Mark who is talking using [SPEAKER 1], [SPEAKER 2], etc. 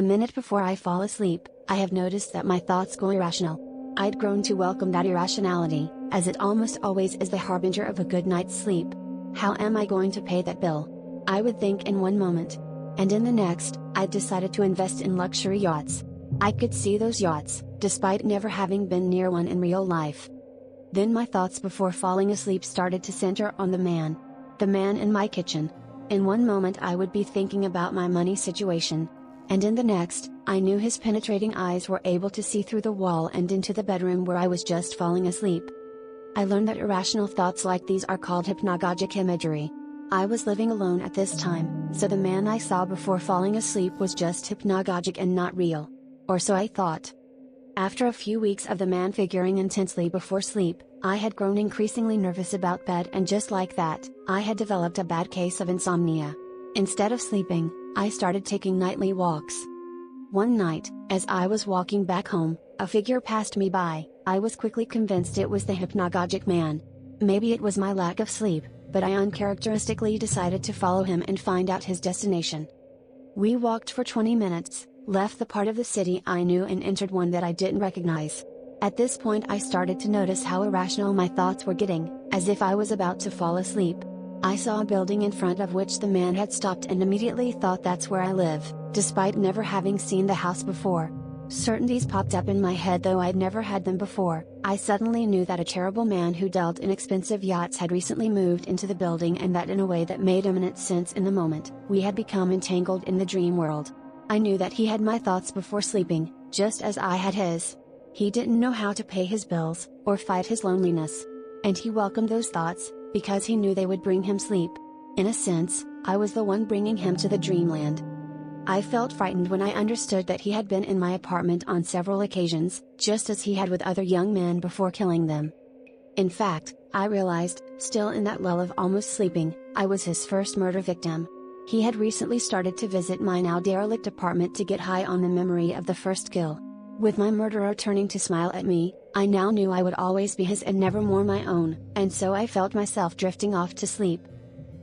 [SPEAKER 1] A minute before I fall asleep, I have noticed that my thoughts go irrational. I'd grown to welcome that irrationality, as it almost always is the harbinger of a good night's sleep. How am I going to pay that bill? I would think in one moment. And in the next, I'd decided to invest in luxury yachts. I could see those yachts, despite never having been near one in real life. Then my thoughts before falling asleep started to center on the man. The man in my kitchen. In one moment I would be thinking about my money situation. And in the next, I knew his penetrating eyes were able to see through the wall and into the bedroom where I was just falling asleep. I learned that irrational thoughts like these are called hypnagogic imagery. I was living alone at this time, so the man I saw before falling asleep was just hypnagogic and not real. Or so I thought. After a few weeks of the man figuring intensely before sleep, I had grown increasingly nervous about bed, and just like that, I had developed a bad case of insomnia. Instead of sleeping, I started taking nightly walks. One night, as I was walking back home, a figure passed me by. I was quickly convinced it was the hypnagogic man. Maybe it was my lack of sleep, but I uncharacteristically decided to follow him and find out his destination. We walked for 20 minutes, left the part of the city I knew and entered one that I didn't recognize. At this point I started to notice how irrational my thoughts were getting, as if I was about to fall asleep. I saw a building in front of which the man had stopped and immediately thought that's where I live, despite never having seen the house before. Certainties popped up in my head, though I'd never had them before. I suddenly knew that a terrible man who dealt in expensive yachts had recently moved into the building, and that in a way that made immense sense in the moment, we had become entangled in the dream world. I knew that he had my thoughts before sleeping, just as I had his. He didn't know how to pay his bills, or fight his loneliness. And he welcomed those thoughts, because he knew they would bring him sleep. In a sense, I was the one bringing him to the dreamland. I felt frightened when I understood that he had been in my apartment on several occasions, just as he had with other young men before killing them. In fact, I realized, still in that lull of almost sleeping, I was his first murder victim. He had recently started to visit my now derelict apartment to get high on the memory of the first kill. With my murderer turning to smile at me, I now knew I would always be his and never more my own, and so I felt myself drifting off to sleep.